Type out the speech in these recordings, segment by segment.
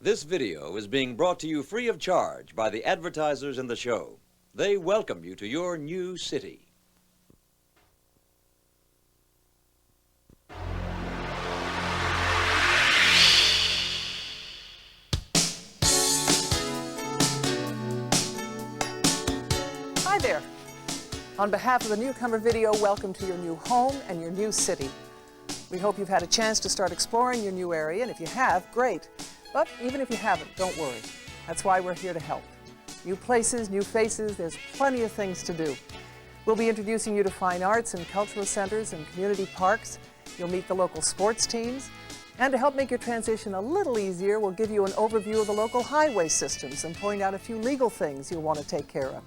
This video is being brought to you free of charge by the advertisers in the show. They welcome you to your new city. Hi there. On behalf of the Newcomer video, welcome to your new home and your new city. We hope you've had a chance to start exploring your new area, and if you have, great. But even if you haven't, don't worry. That's why we're here to help. New places, new faces, there's plenty of things to do. We'll be introducing you to fine arts and cultural centers and community parks. You'll meet the local sports teams. And to help make your transition a little easier, we'll give you an overview of the local highway systems and point out a few legal things you'll want to take care of.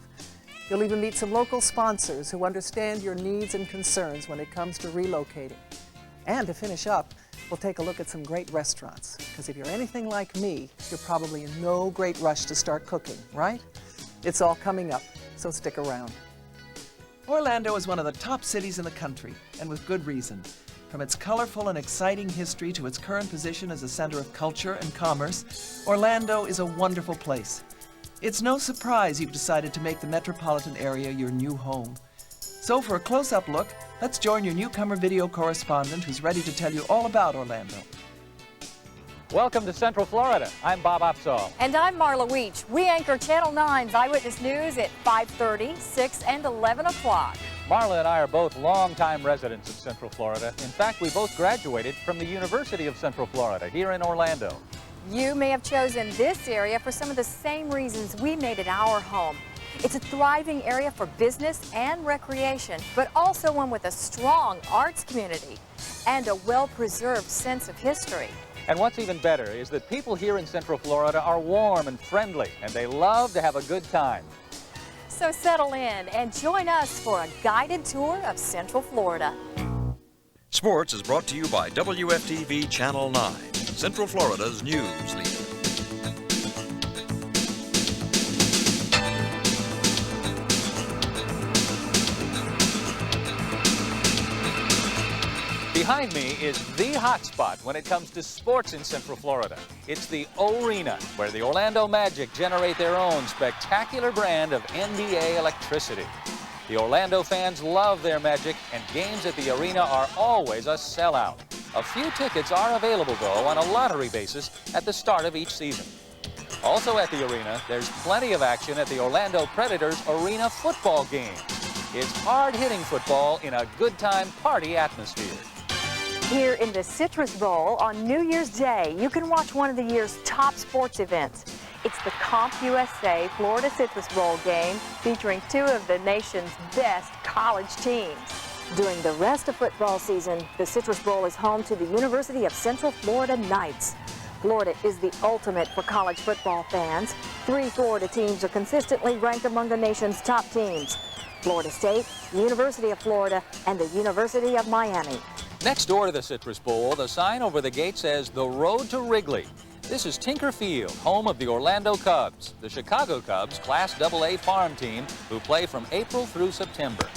You'll even meet some local sponsors who understand your needs and concerns when it comes to relocating. And to finish up, we'll take a look at some great restaurants. Because if you're anything like me, you're probably in no great rush to start cooking, right? It's all coming up, so stick around. Orlando is one of the top cities in the country, and with good reason. From its colorful and exciting history to its current position as a center of culture and commerce, Orlando is a wonderful place. It's no surprise you've decided to make the metropolitan area your new home. So for a close-up look, let's join your Newcomer video correspondent who's ready to tell you all about Orlando. Welcome to Central Florida. I'm Bob Opsahl. And I'm Marla Weech. We anchor Channel 9's Eyewitness News at 5:30, 6, and 11 o'clock. Marla and I are both longtime residents of Central Florida. In fact, we both graduated from the University of Central Florida here in Orlando. You may have chosen this area for some of the same reasons we made it our home. It's a thriving area for business and recreation, but also one with a strong arts community and a well-preserved sense of history. And what's even better is that people here in Central Florida are warm and friendly, and they love to have a good time. So settle in and join us for a guided tour of Central Florida. Sports is brought to you by WFTV Channel 9, Central Florida's news leader. Behind me is the hotspot when it comes to sports in Central Florida. It's the O-Arena, where the Orlando Magic generate their own spectacular brand of NBA electricity. The Orlando fans love their Magic, and games at the arena are always a sellout. A few tickets are available, though, on a lottery basis at the start of each season. Also at the arena, there's plenty of action at the Orlando Predators arena football game. It's hard-hitting football in a good-time party atmosphere. Here in the Citrus Bowl on New Year's Day, you can watch one of the year's top sports events. It's the CompUSA Florida Citrus Bowl game featuring two of the nation's best college teams. During the rest of football season, the Citrus Bowl is home to the University of Central Florida Knights. Florida is the ultimate for college football fans. 3 Florida teams are consistently ranked among the nation's top teams: Florida State, University of Florida, and the University of Miami. Next door to the Citrus Bowl, the sign over the gate says The Road to Wrigley. This is Tinker Field, home of the Orlando Cubs, the Chicago Cubs Class AA farm team who play from April through September.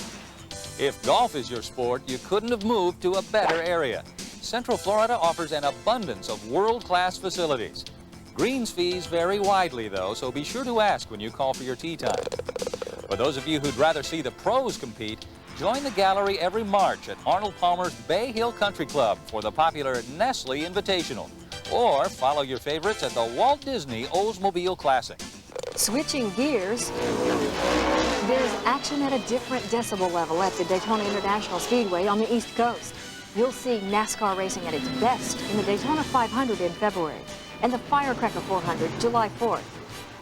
If golf is your sport, you couldn't have moved to a better area. Central Florida offers an abundance of world-class facilities. Greens fees vary widely, though, so be sure to ask when you call for your tee time. For those of you who'd rather see the pros compete, join the gallery every March at Arnold Palmer's Bay Hill Country Club for the popular Nestle Invitational. Or follow your favorites at the Walt Disney Oldsmobile Classic. Switching gears, there's action at a different decibel level at the Daytona International Speedway on the East Coast. You'll see NASCAR racing at its best in the Daytona 500 in February and the Firecracker 400 July 4th.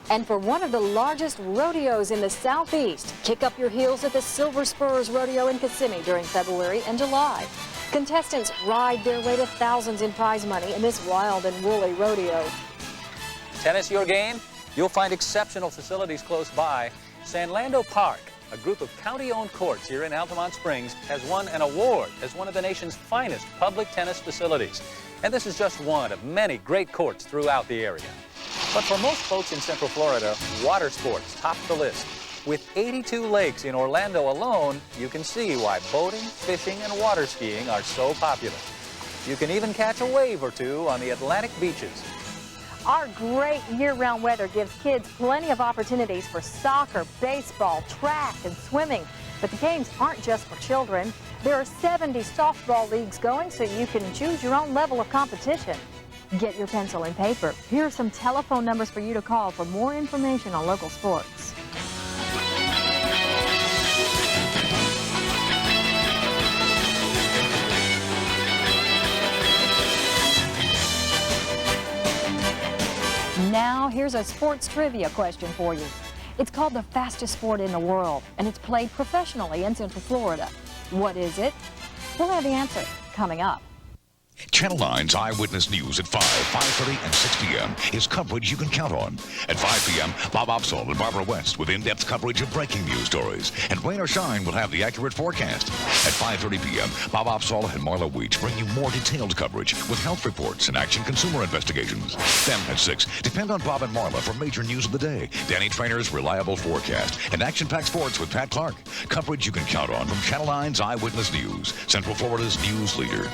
And for one of the largest rodeos in the Southeast, kick up your heels at the Silver Spurs Rodeo in Kissimmee during February and July. Contestants ride their way to thousands in prize money in this wild and woolly rodeo. Tennis your game? You'll find exceptional facilities close by. Sanlando Park, a group of county-owned courts here in Altamont Springs, has won an award as one of the nation's finest public tennis facilities. And this is just one of many great courts throughout the area. But for most folks in Central Florida, water sports top the list. With 82 lakes in Orlando alone, you can see why boating, fishing, and water skiing are so popular. You can even catch a wave or two on the Atlantic beaches. Our great year-round weather gives kids plenty of opportunities for soccer, baseball, track, and swimming. But the games aren't just for children. There are 70 softball leagues going, so you can choose your own level of competition. Get your pencil and paper. Here are some telephone numbers for you to call for more information on local sports. Now, here's a sports trivia question for you. It's called the fastest sport in the world, and it's played professionally in Central Florida. What is it? We'll have the answer coming up. Channel 9's Eyewitness News at 5, 5:30, and 6 p.m. is coverage you can count on. At 5 p.m., Bob Opsahl and Barbara West with in-depth coverage of breaking news stories. And rain or shine will have the accurate forecast. At 5:30 p.m., Bob Opsahl and Marla Weech bring you more detailed coverage with health reports and action consumer investigations. Then at 6, depend on Bob and Marla for major news of the day, Danny Trainor's reliable forecast, and action-packed sports with Pat Clark. Coverage you can count on from Channel 9's Eyewitness News, Central Florida's news leader.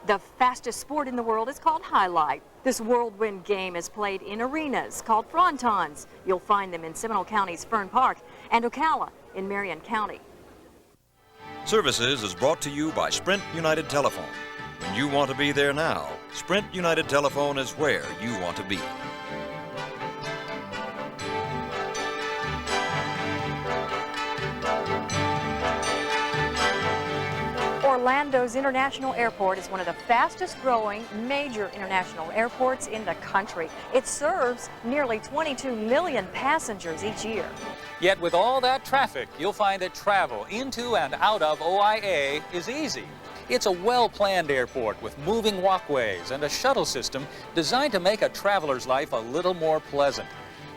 The fastest sport in the world is called highlight. This whirlwind game is played in arenas called frontons. You'll find them in Seminole County's Fern Park and Ocala in Marion County. Services is brought to you by Sprint United Telephone. When you want to be there now, Sprint United Telephone is where you want to be. Orlando's International Airport is one of the fastest growing major international airports in the country. It serves nearly 22 million passengers each year. Yet with all that traffic, you'll find that travel into and out of OIA is easy. It's a well-planned airport with moving walkways and a shuttle system designed to make a traveler's life a little more pleasant.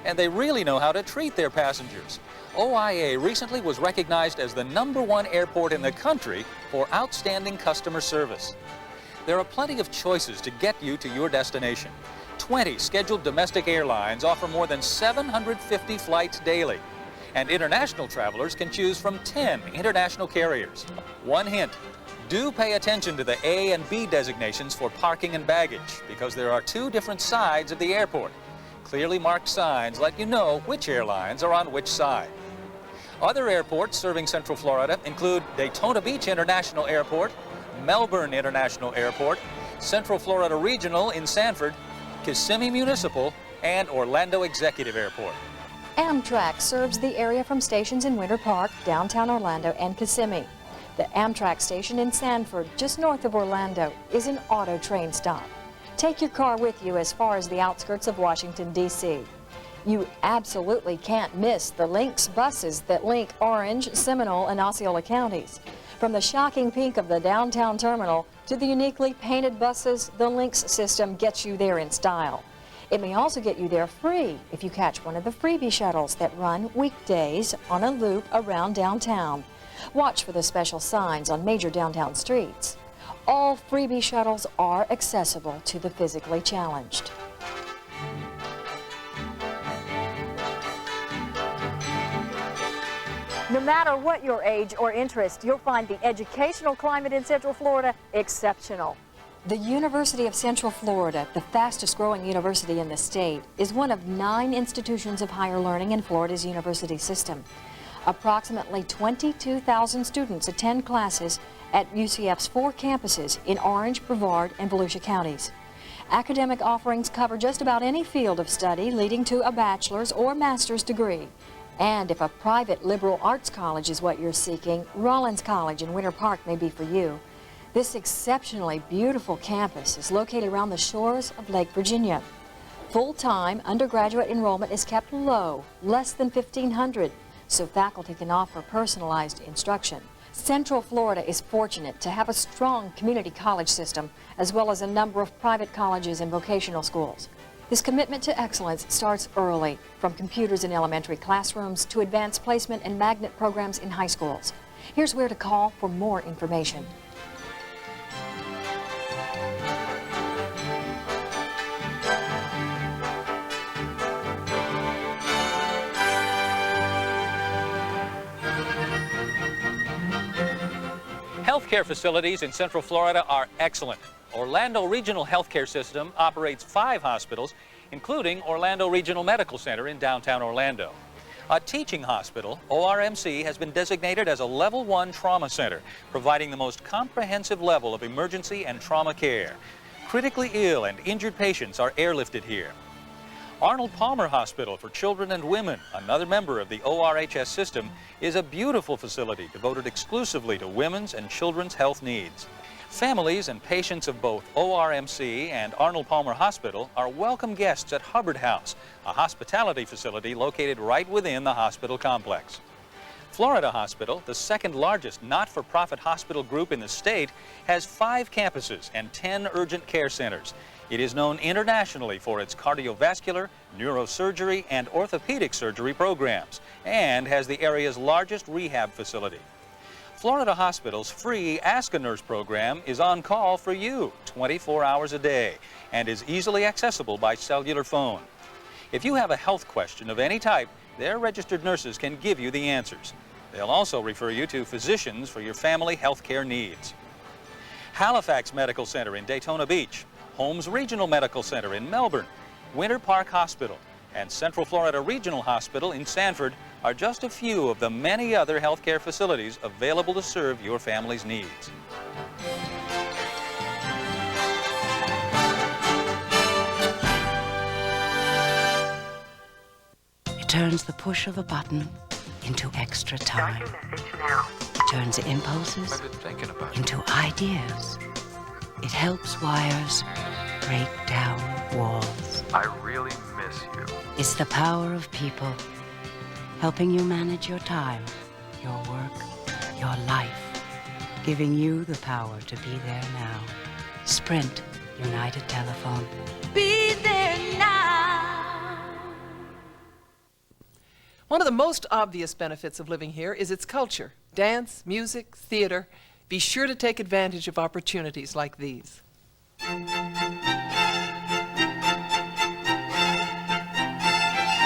And they really know how to treat their passengers. OIA recently was recognized as the #1 airport in the country for outstanding customer service. There are plenty of choices to get you to your destination. 20 scheduled domestic airlines offer more than 750 flights daily. And international travelers can choose from 10 international carriers. One hint, do pay attention to the A and B designations for parking and baggage, because there are 2 different sides of the airport. Clearly marked signs let you know which airlines are on which side. Other airports serving Central Florida include Daytona Beach International Airport, Melbourne International Airport, Central Florida Regional in Sanford, Kissimmee Municipal, and Orlando Executive Airport. Amtrak serves the area from stations in Winter Park, downtown Orlando, and Kissimmee. The Amtrak station in Sanford, just north of Orlando, is an auto train stop. Take your car with you as far as the outskirts of Washington, D.C. You absolutely can't miss the Lynx buses that link Orange, Seminole, and Osceola counties. From the shocking pink of the downtown terminal to the uniquely painted buses, the Lynx system gets you there in style. It may also get you there free if you catch one of the freebie shuttles that run weekdays on a loop around downtown. Watch for the special signs on major downtown streets. All freebie shuttles are accessible to the physically challenged. No matter what your age or interest, you'll find the educational climate in Central Florida exceptional. The University of Central Florida, the fastest growing university in the state, is one of 9 institutions of higher learning in Florida's university system. Approximately 22,000 students attend classes at UCF's 4 campuses in Orange, Brevard, and Volusia counties. Academic offerings cover just about any field of study leading to a bachelor's or master's degree. And if a private liberal arts college is what you're seeking, Rollins College in Winter Park may be for you. This exceptionally beautiful campus is located around the shores of Lake Virginia. Full-time undergraduate enrollment is kept low, less than 1,500, so faculty can offer personalized instruction. Central Florida is fortunate to have a strong community college system, as well as a number of private colleges and vocational schools. This commitment to excellence starts early, from computers in elementary classrooms to advanced placement and magnet programs in high schools. Here's where to call for more information. Healthcare facilities in Central Florida are excellent. Orlando Regional Healthcare System operates 5 hospitals, including Orlando Regional Medical Center in downtown Orlando. A teaching hospital, ORMC, has been designated as a Level 1 trauma center, providing the most comprehensive level of emergency and trauma care. Critically ill and injured patients are airlifted here. Arnold Palmer Hospital for Children and Women, another member of the ORHS system, is a beautiful facility devoted exclusively to women's and children's health needs. Families and patients of both ORMC and Arnold Palmer Hospital are welcome guests at Hubbard House, a hospitality facility located right within the hospital complex. Florida Hospital, the second largest not-for-profit hospital group in the state, has 5 campuses and 10 urgent care centers. It is known internationally for its cardiovascular, neurosurgery, and orthopedic surgery programs, and has the area's largest rehab facility. Florida Hospital's free Ask a Nurse program is on call for you 24 hours a day and is easily accessible by cellular phone. If you have a health question of any type, their registered nurses can give you the answers. They'll also refer you to physicians for your family health care needs. Halifax Medical Center in Daytona Beach, Holmes Regional Medical Center in Melbourne, Winter Park Hospital, and Central Florida Regional Hospital in Sanford are just a few of the many other healthcare facilities available to serve your family's needs. It turns the push of a button into extra time. Turns impulses into ideas. It helps wires break down walls. I really miss you. It's the power of people, helping you manage your time, your work, your life, giving you the power to be there now. Sprint United Telephone. Be there now. One of the most obvious benefits of living here is its culture. Dance, music, theater. Be sure to take advantage of opportunities like these.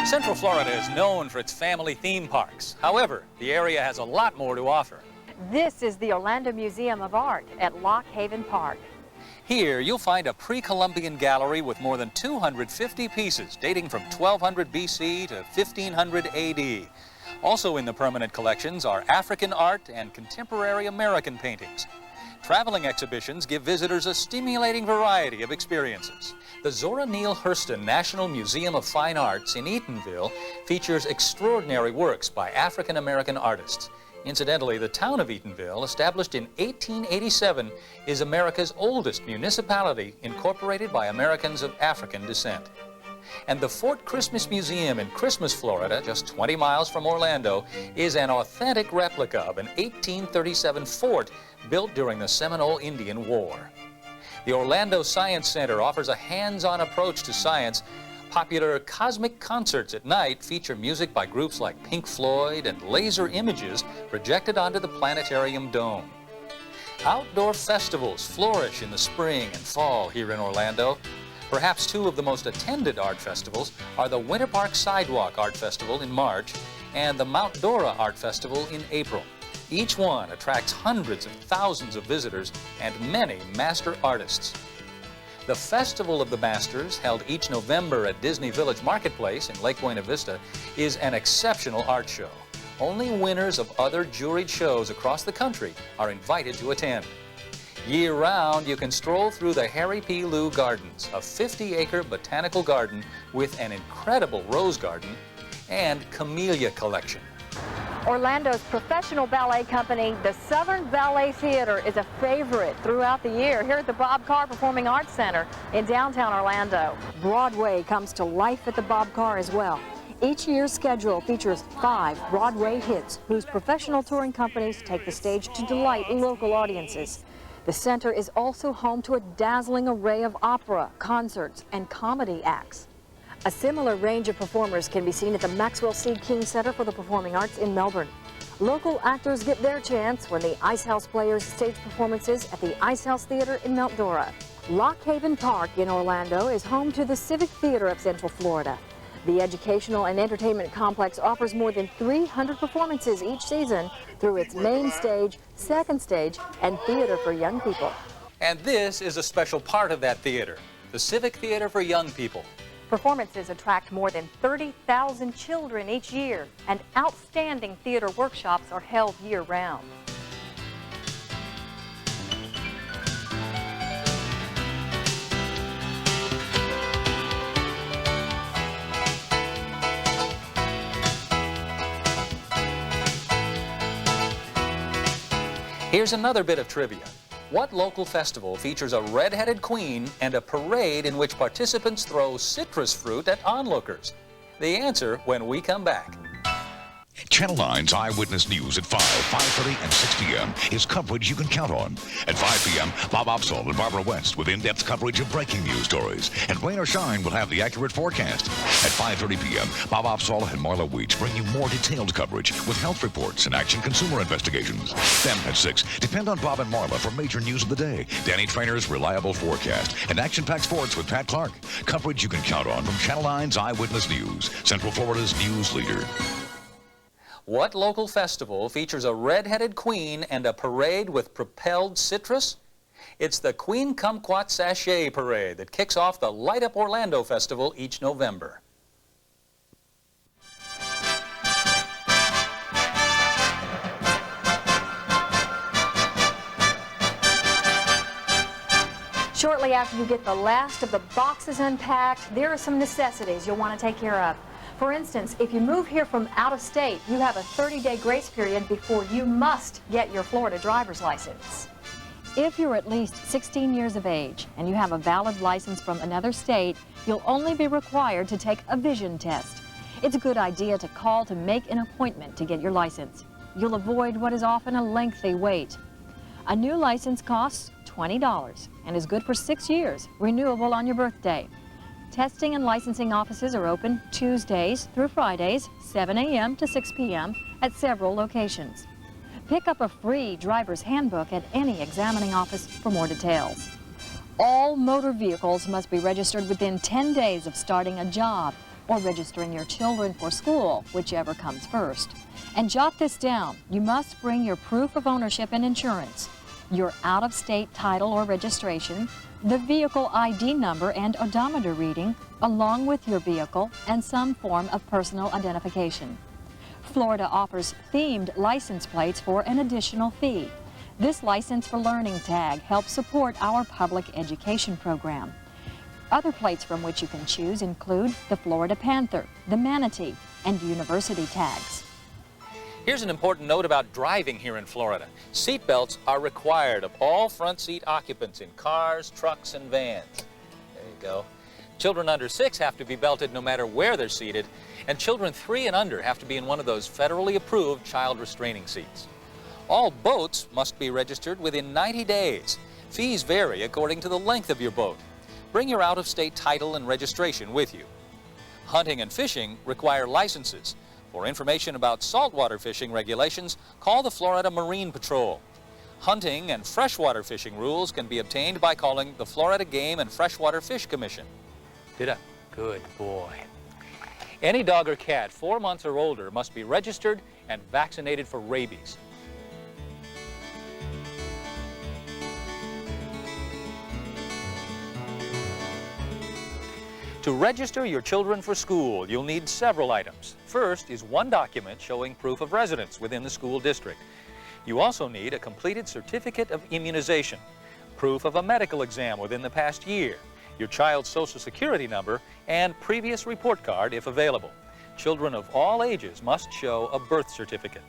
Central Florida is known for its family theme parks. However, the area has a lot more to offer. This is the Orlando Museum of Art at Lock Haven Park. Here, you'll find a pre-Columbian gallery with more than 250 pieces dating from 1200 BC to 1500 AD. Also in the permanent collections are African art and contemporary American paintings. Traveling exhibitions give visitors a stimulating variety of experiences. The Zora Neale Hurston National Museum of Fine Arts in Eatonville features extraordinary works by African American artists. Incidentally, the town of Eatonville, established in 1887, is America's oldest municipality incorporated by Americans of African descent. And the Fort Christmas Museum in Christmas, Florida, just 20 miles from Orlando, is an authentic replica of an 1837 fort built during the Seminole Indian War. The Orlando Science Center offers a hands-on approach to science. Popular cosmic concerts at night feature music by groups like Pink Floyd and laser images projected onto the planetarium dome. Outdoor festivals flourish in the spring and fall here in Orlando. Perhaps 2 of the most attended art festivals are the Winter Park Sidewalk Art Festival in March and the Mount Dora Art Festival in April. Each one attracts hundreds of thousands of visitors and many master artists. The Festival of the Masters, held each November at Disney Village Marketplace in Lake Buena Vista, is an exceptional art show. Only winners of other juried shows across the country are invited to attend. Year-round, you can stroll through the Harry P. Lou Gardens, a 50-acre botanical garden with an incredible rose garden and camellia collection. Orlando's professional ballet company, the Southern Ballet Theater, is a favorite throughout the year here at the Bob Carr Performing Arts Center in downtown Orlando. Broadway comes to life at the Bob Carr as well. Each year's schedule features 5 Broadway hits whose professional touring companies take the stage to delight local audiences. The center is also home to a dazzling array of opera, concerts, and comedy acts. A similar range of performers can be seen at the Maxwell C. King Center for the Performing Arts in Melbourne. Local actors get their chance when the Ice House Players stage performances at the Ice House Theater in Mount Dora. Lock Haven Park in Orlando is home to the Civic Theater of Central Florida. The educational and entertainment complex offers more than 300 performances each season through its main stage, second stage, and theater for young people. And this is a special part of that theater, the Civic Theater for Young People. Performances attract more than 30,000 children each year, and outstanding theater workshops are held year-round. Here's another bit of trivia. What local festival features a red-headed queen and a parade in which participants throw citrus fruit at onlookers? The answer when we come back. Channel 9's Eyewitness News at 5, 5:30, and 6 p.m. is coverage you can count on. At 5 p.m., Bob Opsahl and Barbara West with in-depth coverage of breaking news stories. And Rain or Shine will have the accurate forecast. At 5:30 p.m., Bob Opsahl and Marla Weech bring you more detailed coverage with health reports and action consumer investigations. Then at 6, depend on Bob and Marla for major news of the day, Danny Trainor's reliable forecast, and action-packed sports with Pat Clark. Coverage you can count on from Channel 9's Eyewitness News, Central Florida's news leader. What local festival features a red-headed queen and a parade with propelled citrus? It's the Queen Kumquat Sachet Parade that kicks off the Light Up Orlando Festival each November. Shortly after you get the last of the boxes unpacked, there are some necessities you'll want to take care of. For instance, if you move here from out of state, you have a 30-day grace period before you must get your Florida driver's license. If you're at least 16 years of age and you have a valid license from another state, you'll only be required to take a vision test. It's a good idea to call to make an appointment to get your license. You'll avoid what is often a lengthy wait. A new license costs $20 and is good for 6 years, renewable on your birthday. Testing and licensing offices are open Tuesdays through Fridays, 7 a.m. to 6 p.m. at several locations. Pick up a free driver's handbook at any examining office for more details. All motor vehicles must be registered within 10 days of starting a job or registering your children for school, whichever comes first. And jot this down, you must bring your proof of ownership and insurance, your out-of-state title or registration, the vehicle ID number and odometer reading, along with your vehicle and some form of personal identification. Florida offers themed license plates for an additional fee. This License for Learning tag helps support our public education program. Other plates from which you can choose include the Florida Panther, the Manatee, and university tags. Here's an important note about driving here in Florida. Seat belts are required of all front seat occupants in cars, trucks, and vans. There you go. Children under 6 have to be belted no matter where they're seated, and children 3 and under have to be in one of those federally approved child restraining seats. All boats must be registered within 90 days. Fees vary according to the length of your boat. Bring your out-of-state title and registration with you. Hunting and fishing require licenses. For information about saltwater fishing regulations, call the Florida Marine Patrol. Hunting and freshwater fishing rules can be obtained by calling the Florida Game and Freshwater Fish Commission. Good boy. Any dog or cat 4 months or older must be registered and vaccinated for rabies. To register your children for school, you'll need several items. First is one document showing proof of residence within the school district. You also need a completed certificate of immunization, proof of a medical exam within the past year, your child's social security number, and previous report card if available. Children of all ages must show a birth certificate.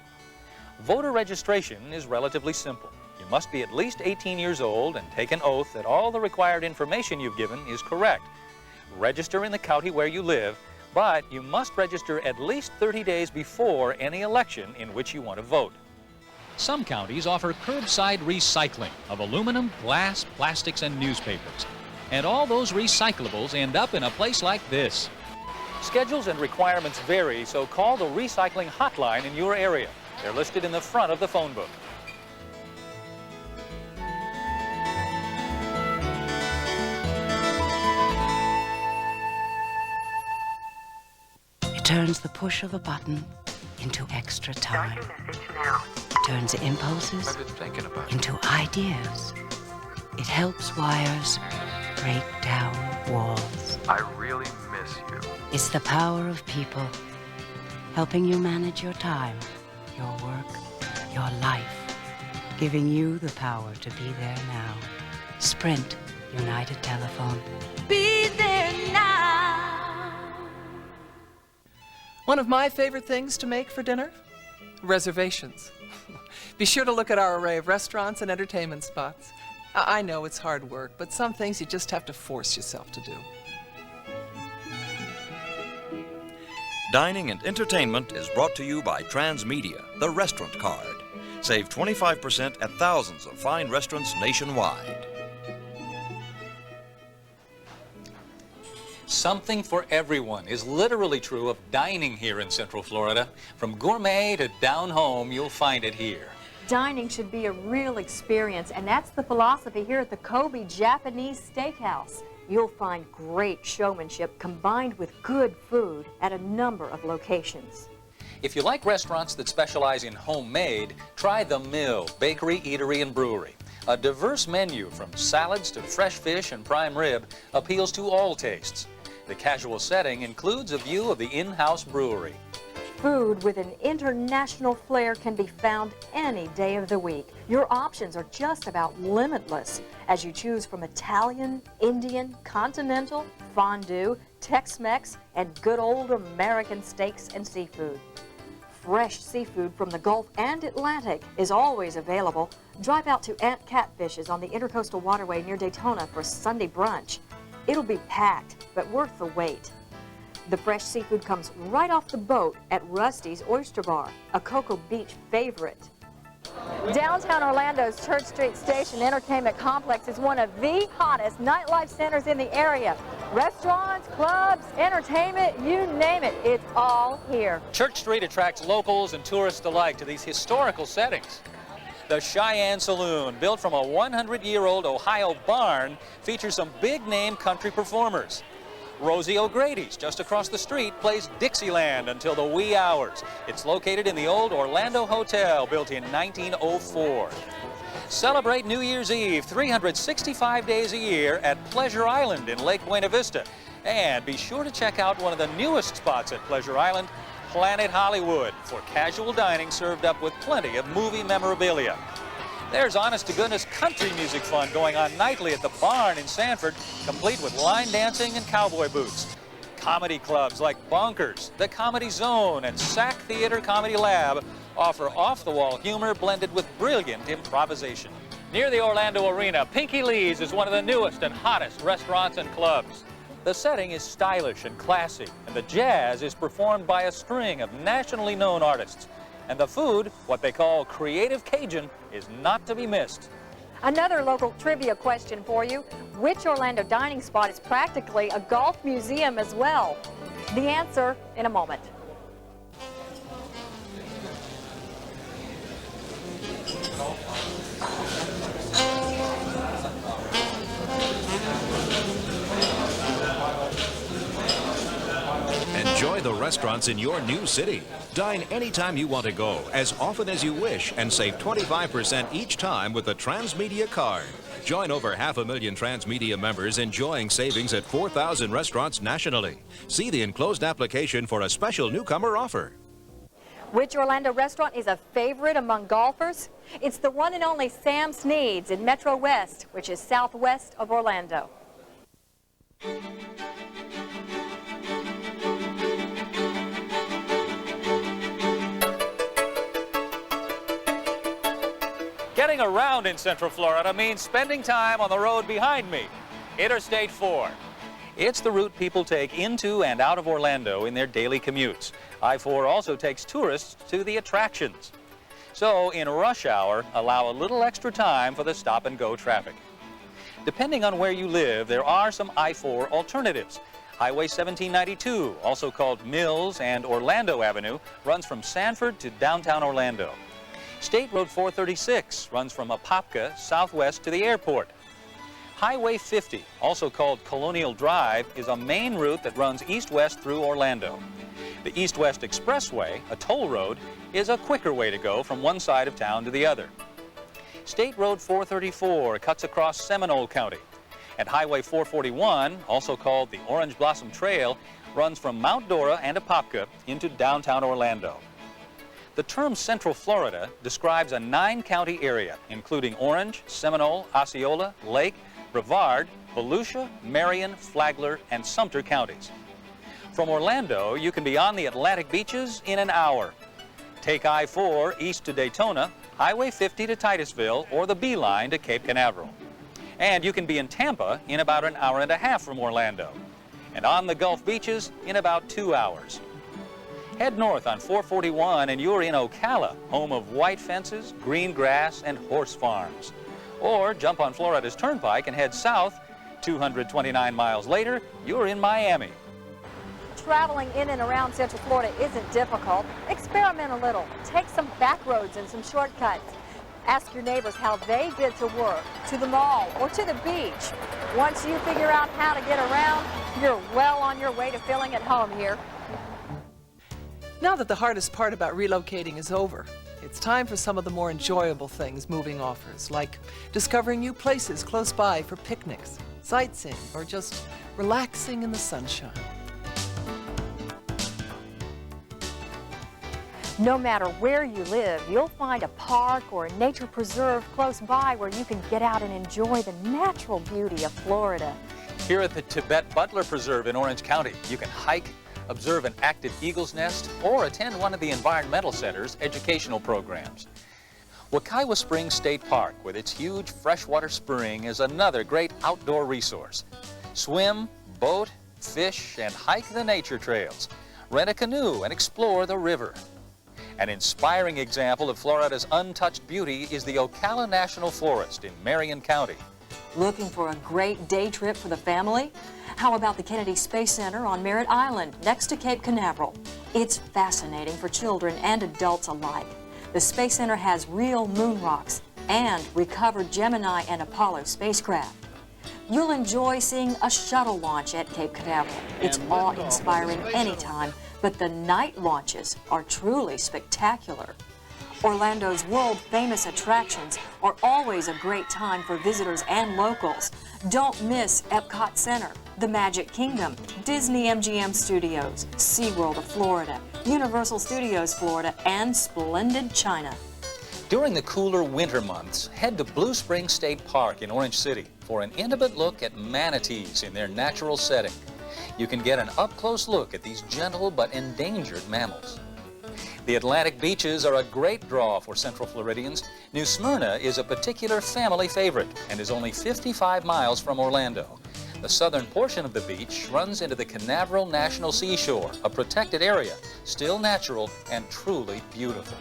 Voter registration is relatively simple. You must be at least 18 years old and take an oath that all the required information you've given is correct. Register in the county where you live, but you must register at least 30 days before any election in which you want to vote. Some counties offer curbside recycling of aluminum, glass, plastics, and newspapers. And all those recyclables end up in a place like this. Schedules and requirements vary, so call the recycling hotline in your area. They're listed in the front of the phone book. It turns the push of a button into extra time. Turns impulses into ideas. It helps wires break down walls. I really miss you. It's the power of people, helping you manage your time, your work, your life, giving you the power to be there now. Sprint United Telephone. Be there now. One of my favorite things to make for dinner? Reservations. Be sure to look at our array of restaurants and entertainment spots. I know it's hard work, but some things you just have to force yourself to do. Dining and entertainment is brought to you by Transmedia, the restaurant card. Save 25% at thousands of fine restaurants nationwide. Something for everyone is literally true of dining here in Central Florida. From gourmet to down home, you'll find it here. Dining should be a real experience, and that's the philosophy here at the Kobe Japanese Steakhouse. You'll find great showmanship combined with good food at a number of locations. If you like restaurants that specialize in homemade, try The Mill Bakery, Eatery, and Brewery. A diverse menu from salads to fresh fish and prime rib appeals to all tastes. The casual setting includes a view of the in-house brewery. Food with an international flair can be found any day of the week. Your options are just about limitless as you choose from Italian, Indian, continental, fondue, Tex-Mex, and good old American steaks and seafood. Fresh seafood from the Gulf and Atlantic is always available. Drive out to Aunt Catfish's on the Intercoastal Waterway near Daytona for Sunday brunch. It'll be packed, but worth the wait. The fresh seafood comes right off the boat at Rusty's Oyster Bar, a Cocoa Beach favorite. Downtown Orlando's Church Street Station Entertainment Complex is one of the hottest nightlife centers in the area. Restaurants, clubs, entertainment, you name it, it's all here. Church Street attracts locals and tourists alike to these historical settings. The Cheyenne Saloon, built from a 100-year-old Ohio barn, features some big-name country performers. Rosie O'Grady's, just across the street, plays Dixieland until the wee hours. It's located in the old Orlando Hotel, built in 1904. Celebrate New Year's Eve 365 days a year at Pleasure Island in Lake Buena Vista. And be sure to check out one of the newest spots at Pleasure Island, Planet Hollywood, for casual dining served up with plenty of movie memorabilia. There's honest-to-goodness country music fun going on nightly at the Barn in Sanford, complete with line dancing and cowboy boots. Comedy clubs like Bonkers, the Comedy Zone, and Sac Theater Comedy Lab offer off-the-wall humor blended with brilliant improvisation. Near the Orlando Arena, Pinky Lee's is one of the newest and hottest restaurants and clubs. The setting is stylish and classy, and the jazz is performed by a string of nationally known artists. And the food, what they call creative Cajun, is not to be missed. Another local trivia question for you. Which Orlando dining spot is practically a golf museum as well? The answer in a moment. Enjoy the restaurants in your new city. Dine anytime you want to go, as often as you wish, and save 25% each time with the Transmedia card. Join over 500,000 Transmedia members enjoying savings at 4,000 restaurants nationally. See the enclosed application for a special newcomer offer. Which Orlando restaurant is a favorite among golfers? It's the one and only Sam Sneed's in Metro West, which is southwest of Orlando. Getting around in Central Florida means spending time on the road behind me, Interstate 4. It's the route people take into and out of Orlando in their daily commutes. I-4 also takes tourists to the attractions. So in rush hour, allow a little extra time for the stop-and-go traffic. Depending on where you live, there are some I-4 alternatives. Highway 1792, also called Mills and Orlando Avenue, runs from Sanford to downtown Orlando. State Road 436 runs from Apopka southwest to the airport. Highway 50, also called Colonial Drive, is a main route that runs east-west through Orlando. The East-West Expressway, a toll road, is a quicker way to go from one side of town to the other. State Road 434 cuts across Seminole County. And Highway 441, also called the Orange Blossom Trail, runs from Mount Dora and Apopka into downtown Orlando. The term Central Florida describes a 9-county area, including Orange, Seminole, Osceola, Lake, Brevard, Volusia, Marion, Flagler, and Sumter counties. From Orlando, you can be on the Atlantic beaches in an hour. Take I-4 east to Daytona, Highway 50 to Titusville, or the B-line to Cape Canaveral. And you can be in Tampa in about an hour and a half from Orlando. And on the Gulf beaches in about 2 hours. Head north on 441 and you're in Ocala, home of white fences, green grass, and horse farms. Or jump on Florida's Turnpike and head south. 229 miles later, you're in Miami. Traveling in and around Central Florida isn't difficult. Experiment a little. Take some back roads and some shortcuts. Ask your neighbors how they get to work, to the mall, or to the beach. Once you figure out how to get around, you're well on your way to feeling at home here. Now that the hardest part about relocating is over, it's time for some of the more enjoyable things moving offers, like discovering new places close by for picnics, sightseeing, or just relaxing in the sunshine. No matter where you live, you'll find a park or a nature preserve close by where you can get out and enjoy the natural beauty of Florida. Here at the Tibet Butler Preserve in Orange County, you can hike, observe an active eagle's nest, or attend one of the Environmental Center's educational programs. Wekiwa Springs State Park, with its huge freshwater spring, is another great outdoor resource. Swim, boat, fish, and hike the nature trails. Rent a canoe and explore the river. An inspiring example of Florida's untouched beauty is the Ocala National Forest in Marion County. Looking for a great day trip for the family? How about the Kennedy Space Center on Mariette Island, next to Cape Canaveral? It's fascinating for children and adults alike. The Space Center has real moon rocks and recovered Gemini and Apollo spacecraft. You'll enjoy seeing a shuttle launch at Cape Canaveral. It's awe-inspiring anytime, but the night launches are truly spectacular. Orlando's world-famous attractions are always a great time for visitors and locals. Don't miss Epcot Center, the Magic Kingdom, Disney MGM Studios, SeaWorld of Florida, Universal Studios Florida, and splendid China. During the cooler winter months, head to Blue Springs State Park in Orange City for an intimate look at manatees in their natural setting. You can get an up-close look at these gentle but endangered mammals. The Atlantic beaches are a great draw for Central Floridians. New Smyrna is a particular family favorite and is only 55 miles from Orlando. The southern portion of the beach runs into the Canaveral National Seashore, a protected area, still natural and truly beautiful.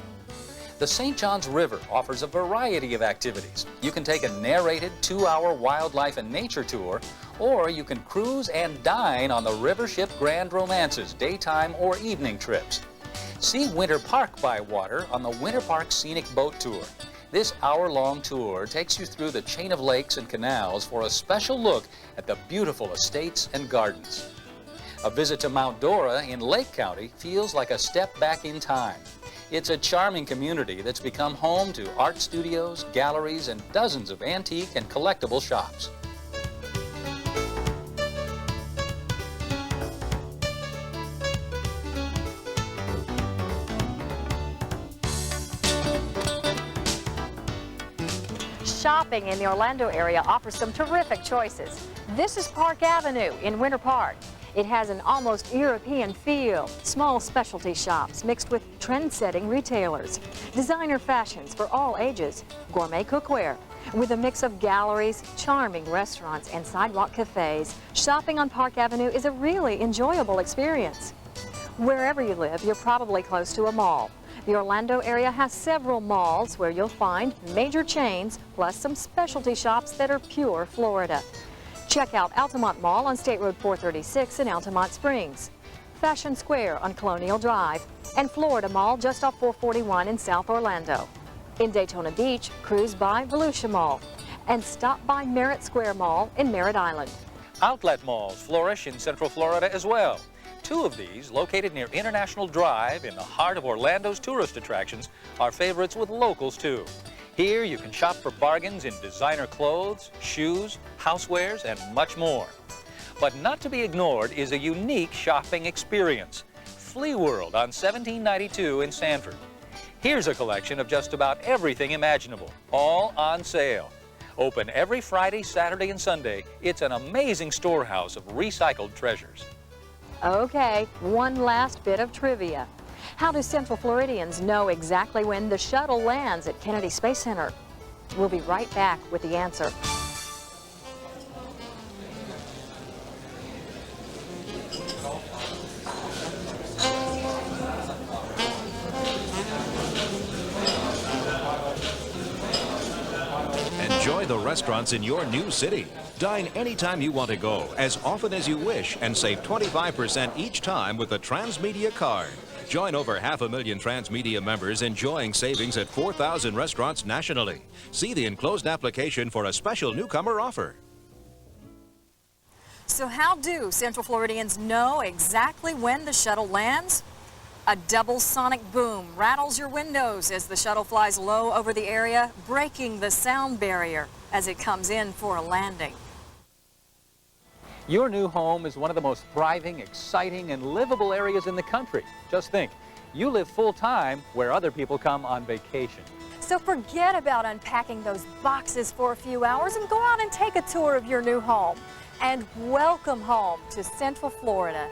The St. Johns River offers a variety of activities. You can take a narrated 2-hour wildlife and nature tour, or you can cruise and dine on the river ship Grand Romance's daytime or evening trips. See Winter Park by water on the Winter Park Scenic Boat Tour. This hour-long tour takes you through the chain of lakes and canals for a special look at the beautiful estates and gardens. A visit to Mount Dora in Lake County feels like a step back in time. It's a charming community that's become home to art studios, galleries, and dozens of antique and collectible shops. Shopping in the Orlando area offers some terrific choices. This is Park Avenue in Winter Park. It has an almost European feel, small specialty shops mixed with trend-setting retailers, designer fashions for all ages, gourmet cookware. With a mix of galleries, charming restaurants, and sidewalk cafes, shopping on Park Avenue is a really enjoyable experience. Wherever you live, you're probably close to a mall. The Orlando area has several malls where you'll find major chains, plus some specialty shops that are pure Florida. Check out Altamont Mall on State Road 436 in Altamont Springs, Fashion Square on Colonial Drive, and Florida Mall just off 441 in South Orlando. In Daytona Beach, cruise by Volusia Mall, and stop by Mariette Square Mall in Mariette Island. Outlet malls flourish in Central Florida as well. 2 of these, located near International Drive in the heart of Orlando's tourist attractions, are favorites with locals too. Here you can shop for bargains in designer clothes, shoes, housewares, and much more. But not to be ignored is a unique shopping experience. Flea World on 1792 in Sanford. Here's a collection of just about everything imaginable, all on sale. Open every Friday, Saturday, and Sunday. It's an amazing storehouse of recycled treasures. Okay, one last bit of trivia. How do Central Floridians know exactly when the shuttle lands at Kennedy Space Center? We'll be right back with the answer. Enjoy the restaurants in your new city. Dine anytime you want to go, as often as you wish, and save 25% each time with the Transmedia card. Join over 500,000 Transmedia members enjoying savings at 4,000 restaurants nationally. See the enclosed application for a special newcomer offer. So how do Central Floridians know exactly when the shuttle lands? A double sonic boom rattles your windows as the shuttle flies low over the area, breaking the sound barrier as it comes in for a landing. Your new home is one of the most thriving, exciting, and livable areas in the country. Just think, you live full-time where other people come on vacation. So forget about unpacking those boxes for a few hours and go out and take a tour of your new home. And welcome home to Central Florida.